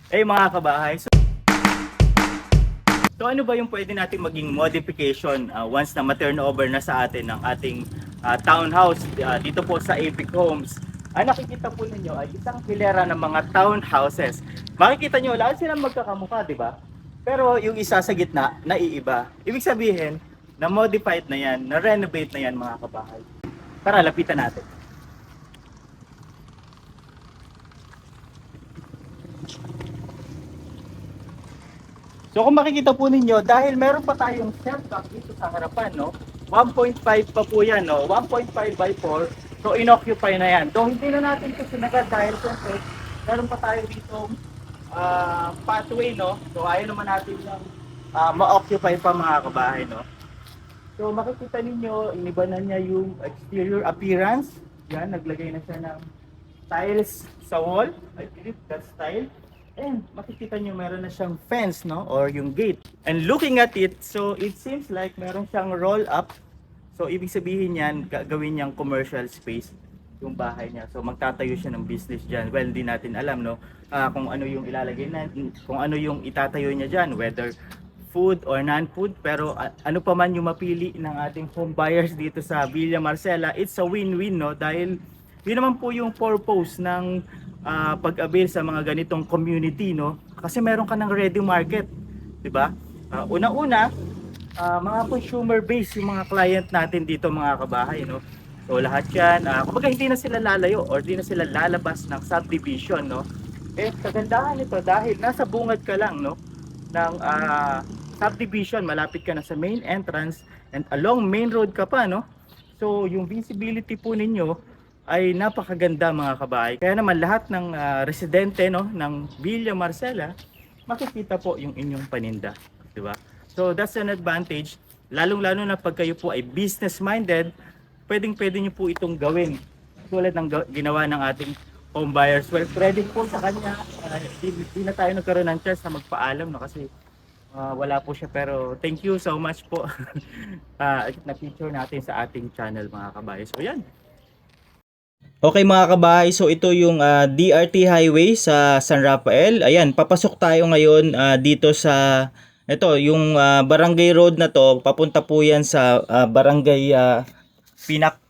Mga kabahay, so ano ba yung pwede natin maging modification once na ma-turnover na sa atin ng ating townhouse dito po sa Epic Homes? Nakikita po ninyo ay isang hilera ng mga townhouses. Makikita nyo, lahat silang magkakamukha, di ba? Pero yung isa sa gitna, naiiba. Ibig sabihin, na-modified na yan, na-renovate na yan mga kabahay. Tara, lapitan natin. So kung makikita po ninyo, dahil meron pa tayong setback dito sa harapan, no? 1.5 pa po yan, no? 1.5 by 4. So inoccupy na yan. So hindi na natin ito sinagad dahil siyempre, meron pa tayo dito pathway, no? So ayaw naman natin yung ma-occupy pa mga kabahay, no? So makikita ninyo, iniba na niya yung exterior appearance. Yan, naglagay na siya ng tiles sa wall. I believe that's tile. And makikita nyo meron na siyang fence, no? Or yung gate. And looking at it, so it seems like meron siyang roll up. So ibig sabihin yan, gagawin niyang commercial space yung bahay niya. So magtatayo siya ng business dyan. Well, hindi natin alam, no? Kung ano yung ilalagay na, kung ano yung itatayo niya dyan. Whether food or non-food. Pero ano pa man yung mapili ng ating home buyers dito sa Villa Marcela, it's a win-win, no? Dahil yun naman po yung purpose ng pag-avail sa mga ganitong community, no? Kasi meron ka ng ready market, 'di ba? Una-una, mga consumer base yung mga client natin dito mga kabahay, no? So lahat 'yan, kumbaga hindi na sila lalayo or hindi na sila lalabas ng subdivision, no? Kagandahan nito dahil nasa bungad ka lang, no? Ng subdivision, malapit ka na sa main entrance and along main road ka pa, no? So yung visibility po ninyo ay napakaganda mga kabahay. Kaya naman lahat ng residente, no, ng Villa Marcela, makikita po yung inyong paninda, di ba? So that's an advantage, lalong-lalo na pag kayo po ay business minded, pwedeng-pwede niyo po itong gawin. Tulad ng ginawa ng ating home buyers. Well, credit po sa kanya. Di na tayo nagkaroon ng chance na magpaalam, no, kasi wala po siya, pero thank you so much po. Na-feature natin sa ating channel mga kabahay. So yan. Okay mga kabahay, so ito yung DRT highway sa San Rafael. Ayan, papasok tayo ngayon dito sa ito, yung barangay road na to. Papunta po yan sa barangay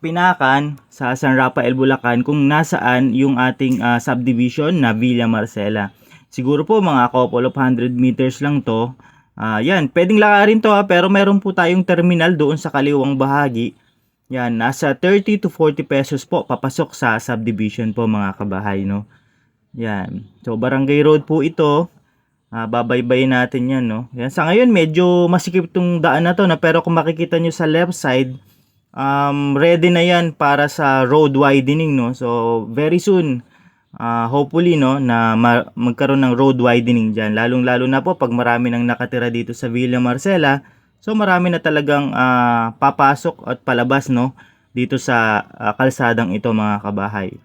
Pinakan sa San Rafael, Bulacan, kung nasaan yung ating subdivision na Villa Marcela. Siguro po mga couple of 100 meters lang to. Yan, pwedeng lakarin to pero meron po tayong terminal doon sa kaliwang bahagi. Yan, nasa 30 to 40 pesos po papasok sa subdivision po mga kabahay, no? Yan. So, barangay road po ito. Babaybayin natin yan, no? Yan, sa ngayon, medyo masikip itong daan na to, na, pero kung makikita nyo sa left side, ready na yan para sa road widening, no? So, very soon, hopefully, no, na magkaroon ng road widening dyan. Lalong-lalo na po pag marami nang nakatira dito sa Villa Marcela. So marami na talagang papasok at palabas, no, dito sa kalsadang ito mga kabahay.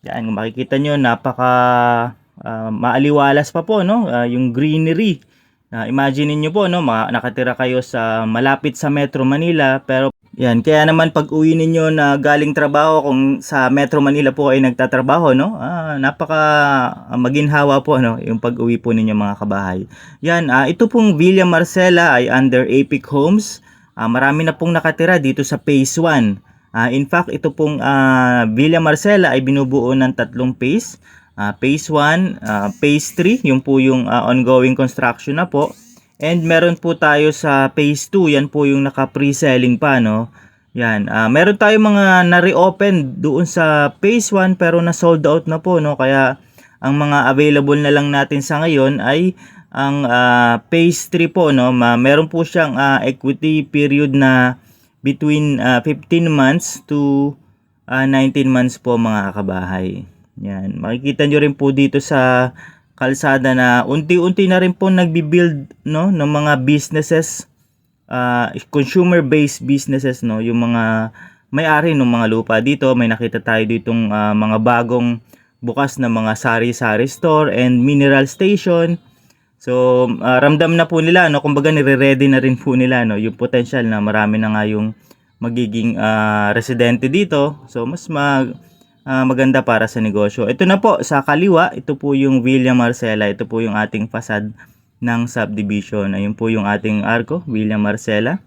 Yan, kung makikita nyo, napaka maaliwalas pa po, no, yung greenery. Imagine niyo po, no, nakatira kayo sa malapit sa Metro Manila, pero yan, kaya naman pag uwi ninyo na galing trabaho, kung sa Metro Manila po ay nagtatrabaho, no, napaka maginhawa po, no, yung pag uwi po ninyo mga kabahay. Yan, ito pong Villa Marcela ay under Epic Homes. Marami na pong nakatira dito sa Phase 1. In fact, ito pong Villa Marcela ay binubuo ng tatlong phase. Phase 1, Phase 3, yung po yung ongoing construction na po. And meron po tayo sa Phase 2, yan po yung naka-pre-selling pa, no. Yan, meron tayo mga na-reopen doon sa Phase 1 pero na-sold out na po, no. Kaya ang mga available na lang natin sa ngayon ay ang Phase 3 po, no. Meron po siyang equity period na between 15 months to 19 months po mga kabahay. Yan, makikita nyo rin po dito sa kalsada na unti-unti na rin po nagbi-build, no, ng mga businesses, consumer-based businesses, no, yung mga may-ari ng mga lupa dito. May nakita tayo ditong mga bagong bukas na mga sari-sari store and mineral station. So ramdam na po nila, no, kumbaga nire-ready na rin po nila, no, yung potential na marami na nga yung magiging residente dito. So mas maganda para sa negosyo. Ito na po sa kaliwa, ito po yung Villa Marcela. Ito po yung ating facade ng subdivision. Ayun po yung ating arko, Villa Marcela.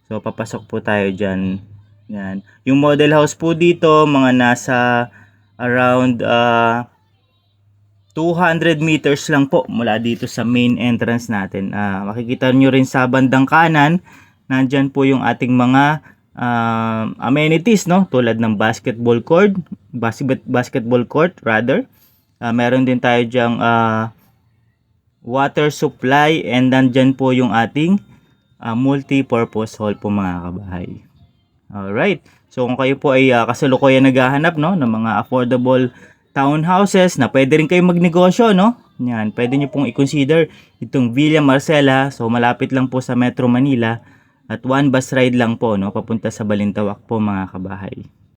So papasok po tayo diyan. Yan. Yung model house po dito mga nasa around 200 meters lang po mula dito sa main entrance natin. Makikita nyo rin sa bandang kanan, nandyan po yung ating mga amenities, no? Tulad ng basketball court, basketball court rather. Meron din tayo diyang water supply, and nandyan po yung ating multi-purpose hall po mga kabahay. Alright. So kung kayo po ay kasalukuyan naghahanap, no, ng mga affordable townhouses na pwede rin kayo magnegosyo, no? Yan, pwede nyo pong i-consider itong Villa Marcela. So malapit lang po sa Metro Manila at one bus ride lang po, no, papunta sa Balintawak po mga kabahay.